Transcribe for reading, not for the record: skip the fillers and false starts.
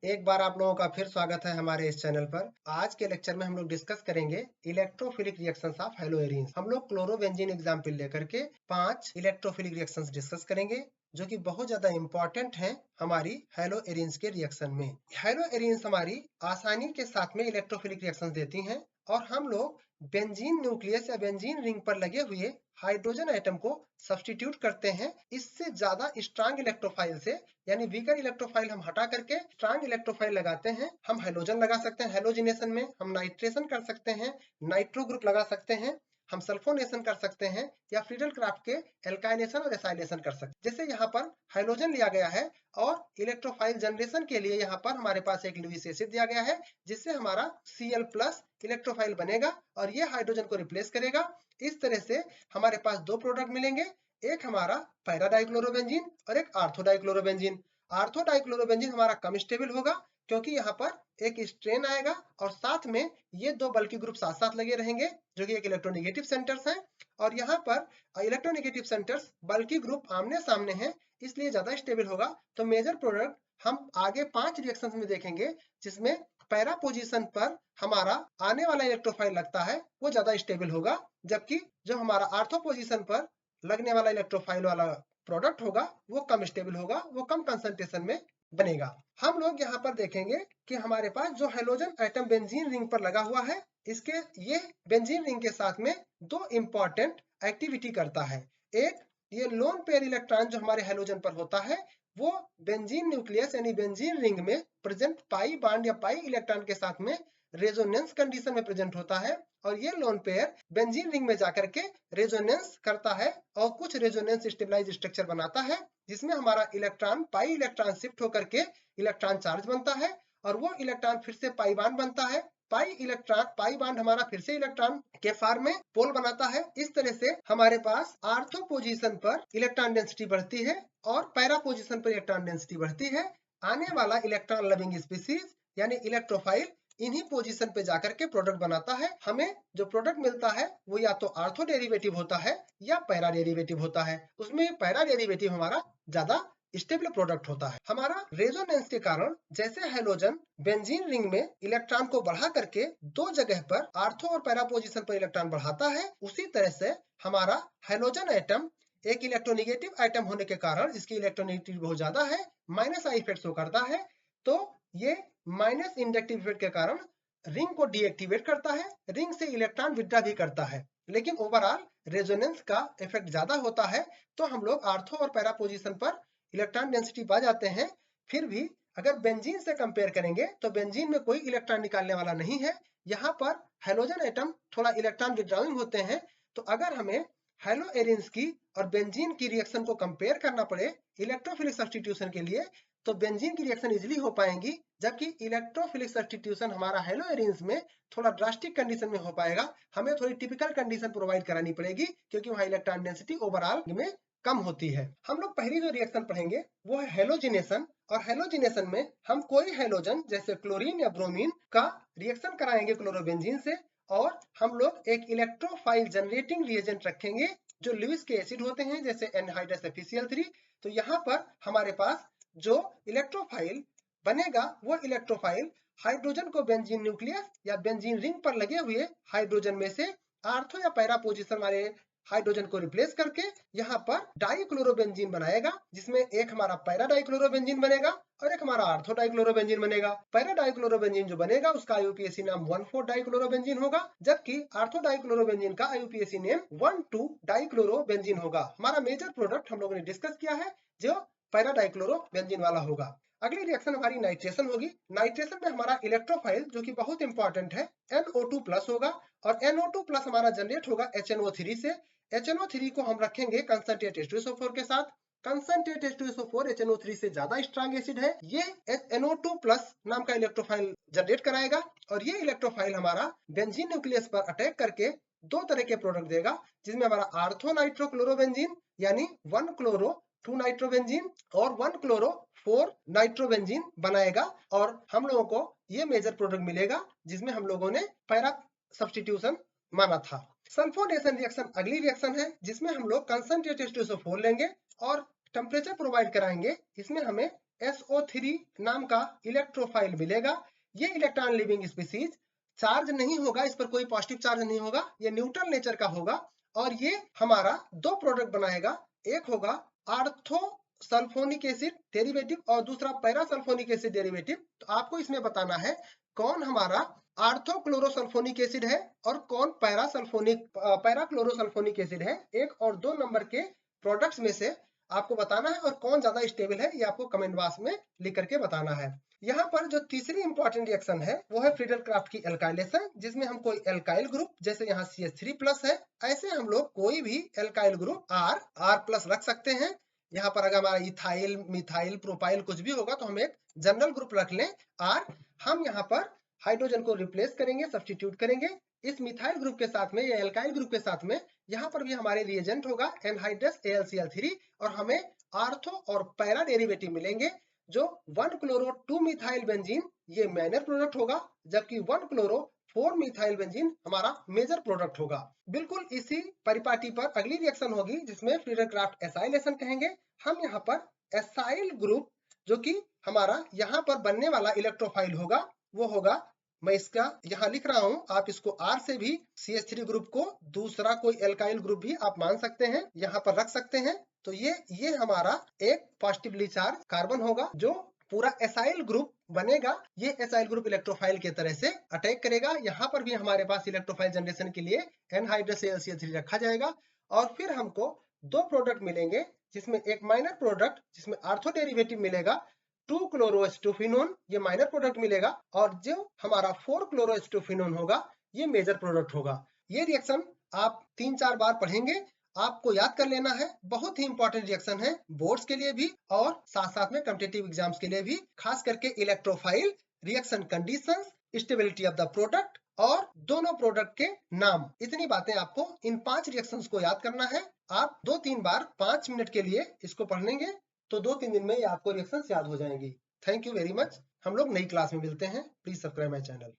एक बार आप लोगों का फिर स्वागत है हमारे इस चैनल पर। आज के लेक्चर में हम लोग डिस्कस करेंगे इलेक्ट्रोफिलिक रिएक्शंस ऑफ हेलोएरिन्स। हम लोग क्लोरोबेंजीन एग्जाम्पल लेकर के 5 इलेक्ट्रोफिलिक रिएक्शंस डिस्कस करेंगे जो कि बहुत ज्यादा इंपॉर्टेंट हैं हमारी हेलोएरिन्स के रिएक्शन में। हेलोएरिन्स हमारी आसानी के साथ में इलेक्ट्रोफिलिक रिएक्शंस देती हैं और हम लोग बेंजीन न्यूक्लियस या बेंजीन रिंग पर लगे हुए हाइड्रोजन एटम को सब्स्टिट्यूट करते हैं इससे ज्यादा स्ट्रांग इलेक्ट्रोफाइल से, यानी वीकर इलेक्ट्रोफाइल हम हटा करके स्ट्रांग इलेक्ट्रोफाइल लगाते हैं। हम हेलोजन लगा सकते हैं, हेलोजिनेशन में हम नाइट्रेशन कर सकते हैं, नाइट्रो ग्रुप लगा सकते हैं, हम सल्फोनेशन कर सकते हैं या फ्रीडल क्राफ्ट के एल्काइलेशन और एसाइलेशन कर सकते हैं। जैसे यहाँ पर हाइड्रोजन लिया गया है और इलेक्ट्रोफाइल जनरेशन के लिए यहाँ पर हमारे पास एक लुईस एसिड दिया गया है जिससे हमारा Cl+ इलेक्ट्रोफाइल बनेगा और ये हाइड्रोजन को रिप्लेस करेगा। इस तरह से हमारे पास दो प्रोडक्ट मिलेंगे, एक हमारा पैरा डाइक्लोरोबेंजीन और एक आर्थो डाइक्लोरोबेंजीन। आर्थो डाइक्लोरोबेंजीन हमारा कम स्टेबल होगा क्योंकि यहाँ पर एक स्ट्रेन आएगा और साथ में ये दो बल्कि ग्रुप साथ साथ लगे रहेंगे जो कि एक इलेक्ट्रोनेगेटिव सेंटर्स हैं और यहाँ पर इलेक्ट्रोनेगेटिव सेंटर्स बल्कि ग्रुप आमने सामने हैं इसलिए ज्यादा स्टेबल होगा। तो मेजर प्रोडक्ट हम आगे 5 रिएक्शंस में देखेंगे जिसमें पैरा पोजीशन पर हमारा आने वाला इलेक्ट्रोफाइल लगता है वो ज्यादा स्टेबल होगा, जबकि जो हमारा आर्थो पोजीशन पर लगने वाला इलेक्ट्रोफाइल वाला प्रोडक्ट होगा वो कम स्टेबल होगा, वो कम कंसंट्रेशन में बनेगा। हम लोग यहाँ पर देखेंगे कि हमारे पास जो हेलोजन एटम बेंजीन रिंग पर लगा हुआ है इसके ये बेंजीन रिंग के साथ में दो इंपॉर्टेंट एक्टिविटी करता है। एक, ये लोन पेयर इलेक्ट्रॉन जो हमारे हेलोजन पर होता है वो बेंजीन न्यूक्लियस यानी बेंजीन रिंग में प्रेजेंट पाई बॉन्ड या पाई इलेक्ट्रॉन के साथ में रेजोनेंस कंडीशन में प्रेजेंट होता है और ये लोन पेयर बेंजीन रिंग में जाकर के रेजोनेंस करता है और कुछ रेजोनेंस स्टेबलाइज स्ट्रक्चर बनाता है जिसमें हमारा इलेक्ट्रॉन पाई इलेक्ट्रॉन शिफ्ट होकर के इलेक्ट्रॉन चार्ज बनता है और वो इलेक्ट्रॉन फिर से पाई बॉन्ड बनता है। पाई बॉन्ड हमारा फिर से इलेक्ट्रॉन के फॉर्म में पोल बनाता है। इस तरह से हमारे पास आर्थो पोजीशन पर इलेक्ट्रॉन डेंसिटी बढ़ती है और पैरा पोजीशन पर इलेक्ट्रॉन डेंसिटी बढ़ती है। आने वाला इलेक्ट्रॉन लविंग स्पीसीज यानी इलेक्ट्रोफाइल इन्हीं पोजीशन पे जाकर के प्रोडक्ट बनाता है। हमें जो प्रोडक्ट मिलता है वो या तो आर्थो डेरिवेटिव होता है या पैरा डेरिवेटिव होता है। उसमें पैरा डेरिवेटिव हमारा ज्यादा स्टेबल प्रोडक्ट होता है। हमारा रेजोनेंस के कारण जैसे हेलोजन बेंजीन रिंग में इलेक्ट्रॉन को बढ़ा करके दो जगह पर आर्थो और पैरा पोजीशन पर इलेक्ट्रॉन बढ़ाता है, उसी तरह से हमारा हेलोजन एटम एक इलेक्ट्रोनेगेटिव एटम होने के कारण जिसकी इलेक्ट्रोनेगेटिविटी बहुत ज्यादा है, माइनस आई इफेक्ट शो करता है, तो ये माइनस इंडक्टिव इफेक्ट के कारण रिंग को डीएक्टिवेट करता है, रिंग से इलेक्ट्रॉन विड्रॉ भी करता है। लेकिन ओवरऑल रेजोनेंस का इफेक्ट ज्यादा होता है तो हम लोग आर्थो और पैरा पोजीशन पर इलेक्ट्रॉन डेंसिटी पा जाते हैं। फिर भी अगर बेंजीन से कंपेयर करेंगे तो बेंजीन में कोई इलेक्ट्रॉन निकालने वाला नहीं है। यहाँ पर हेलोजन एटम थोड़ा इलेक्ट्रॉन विड्रॉइंग होते हैं। तो अगर हमें हेलोएरिन्स की और बेंजीन की रिएक्शन को कंपेयर करना पड़े इलेक्ट्रोफिलिक सब्स्टिट्यूशन के लिए तो बेंजीन की रिएक्शन इजीली हो पाएंगी, जबकि इलेक्ट्रोफिलिक सब्स्टिट्यूशन हमारा हेलोएरिन्स में थोड़ा ड्रास्टिक कंडीशन में हो पाएगा। हमें थोड़ी टिपिकल कंडीशन प्रोवाइड करानी पड़ेगी क्योंकि वहां इलेक्ट्रॉन डेंसिटी ओवरऑल में कम होती है। हम लोग पहली जो रिएक्शन पढ़ेंगे वो है हेलोजिनेशन और हेलोजिनेशन में हम कोई हेलोजन जैसे क्लोरीन या ब्रोमीन का रिएक्शन कराएंगे क्लोरोबेंजीन से और हम लोग एक इलेक्ट्रोफाइल जनरेटिंग रिएजेंट रखेंगे जो लुईस के एसिड होते हैं जैसे एनहाइड्रस FeCl3। तो यहाँ पर हमारे पास जो इलेक्ट्रोफाइल बनेगा वो इलेक्ट्रोफाइल हाइड्रोजन को बेंजीन न्यूक्लियस या बेंजीन रिंग पर लगे हुए हाइड्रोजन में से आर्थो या पैरा पोजीशन वाले हाइड्रोजन को रिप्लेस करके यहाँ पर डाइक्लोरोबेंजीन बनाएगा जिसमें एक हमारा पैरा डाइक्लोरोबेंजीन बनेगा और एक हमारा आर्थो डाइक्लोरोबेंजीन बनेगा। पैरा डाइक्लोरोबेंजीन जो बनेगा उसका IUPAC नाम 1,4 डाइक्लोरोबेंजीन होगा, जबकि आर्थो डाइक्लोरोबेंजीन का IUPAC नेम 1,2 डाइक्लोरोबेंजीन होगा। हमारा मेजर प्रोडक्ट हम लोगों ने डिस्कस किया है जो पैरा डाइक्लोरोबेंजीन वाला होगा। अगली रिएक्शन हमारी नाइट्रेशन होगी। नाइट्रेशन में हमारा इलेक्ट्रोफाइल जो कि बहुत इंपॉर्टेंट है NO2+ होगा और NO2+ हमारा जनरेट होगा HNO3 से। HNO3 को हम रखेंगे कंसंट्रेट H2SO4 के साथ। कंसंट्रेट H2SO4 HNO3 से ज्यादा स्ट्रांग एसिड है। ये NO2+ नाम का इलेक्ट्रोफाइल जनरेट कराएगा और ये इलेक्ट्रोफाइल हमारा बेंजीन न्यूक्लियस पर अटैक करके दो तरह के प्रोडक्ट देगा जिसमें हमारा आर्थो नाइट्रोक्लोरोबेंजीन यानी 1-क्लोरो-2 नाइट्रोबेंजीन और 1-क्लोरो-4 नाइट्रोबेंजीन बनाएगा और हम लोगों को ये मेजर प्रोडक्ट मिलेगा जिसमें हम लोगों ने पैरा सब्स्टिट्यूशन माना था। सल्फोनेशन रिएक्शन अगली रिएक्शन है जिसमें हम लोग कंसंट्रेट H2SO4 लेंगे और टेम्परेचर प्रोवाइड कराएंगे। इसमें हमें SO3 नाम का इलेक्ट्रोफाइल मिलेगा। ये इलेक्ट्रॉन लिविंग स्पीसीज चार्ज नहीं होगा, इस पर कोई पॉजिटिव चार्ज नहीं होगा, ये न्यूट्रल नेचर का होगा और ये हमारा दो प्रोडक्ट बनाएगा। एक होगा आर्थो सल्फोनिक एसिड डेरिवेटिव और दूसरा पैरासल्फोनिक एसिड डेरिवेटिव। तो आपको इसमें बताना है कौन हमारा आर्थोक्लोरोसल्फोनिक एसिड है और कौन पैराक्लोरोसल्फोनिक एसिड है। 1 और 2 नंबर के प्रोडक्ट्स में से आपको बताना है और कौन ज्यादा स्टेबल है ये आपको कमेंट बॉक्स में लिख करके बताना है। यहाँ पर जो तीसरी इंपॉर्टेंट रिएक्शन है वो है फ्रीडल क्राफ्ट की एल्काइलेशन, जिसमें हम कोई एल्काइल ग्रुप जैसे यहाँ CH3+ है, ऐसे हम लोग कोई भी एल्काइल ग्रुप R+ रख सकते हैं। यहाँ पर अगर हमारा इथाइल, मिथाइल, प्रोपाइल कुछ भी होगा तो हम एक जनरल ग्रुप रख लें R। हम यहाँ पर हाइड्रोजन को रिप्लेस करेंगे, सब्स्टिट्यूट करेंगे इस मिथाइल ग्रुप के साथ में या एल्काइल ग्रुप के साथ में। यहाँ पर भी हमारे रिएजेंट होगा एनहाइड्रस AlCl3 और हमें आर्थो और पैरा डेरिवेटिव मिलेंगे। जो 1-क्लोरो 2-मिथाइल बेंजीन ये माइनर प्रोडक्ट होगा, जबकि 1-क्लोरो 4-मिथाइल बेंजीन हमारा मेजर प्रोडक्ट होगा। बिल्कुल इसी परिपाटी पर अगली रिएक्शन होगी जिसमें फ्रीडल क्राफ्ट एसाइलेशन कहेंगे। हम यहाँ पर एसाइल ग्रुप जो कि हमारा यहाँ पर बनने वाला इलेक्ट्रोफाइल होगा वो होगा, मैं इसका यहाँ लिख रहा हूँ, आप इसको R से भी CH3 ग्रुप को दूसरा कोई एल्काइल ग्रुप भी आप मान सकते हैं, यहाँ पर रख सकते हैं। तो ये हमारा एक पॉजिटिवली चार्ज कार्बन होगा जो पूरा एसाइल ग्रुप बनेगा। ये एसाइल ग्रुप इलेक्ट्रोफाइल की तरह से अटैक करेगा। यहाँ पर भी हमारे पास इलेक्ट्रोफाइल जनरेशन के लिए एनहाइड्रस AlCl3 रखा जाएगा और फिर हमको दो प्रोडक्ट मिलेंगे जिसमें एक माइनर प्रोडक्ट जिसमें आर्थो डेरिवेटिव मिलेगा 2-क्लोरोएस्टोफिनोन, ये माइनर प्रोडक्ट मिलेगा और जो हमारा 4-क्लोरोएस्टोफिनोन होगा ये मेजर प्रोडक्ट होगा। ये रिएक्शन आप 3-4 बार पढ़ेंगे, आपको याद कर लेना है। बहुत ही इंपॉर्टेंट रिएक्शन है बोर्ड्स के लिए भी और साथ साथ में कॉम्पिटिटिव एग्जाम्स के लिए भी, खास करके electrophile, reaction conditions, stability of the product और दोनों प्रोडक्ट के नाम। इतनी बातें आपको इन 5 रिएक्शंस को याद करना है। आप 2-3 बार 5 मिनट के लिए इसको पढ़ लेंगे तो 2-3 दिन में ये आपको रिएक्शंस याद हो जाएंगी। Thank you very much. हम लोग नई क्लास में मिलते हैं। Please subscribe my channel.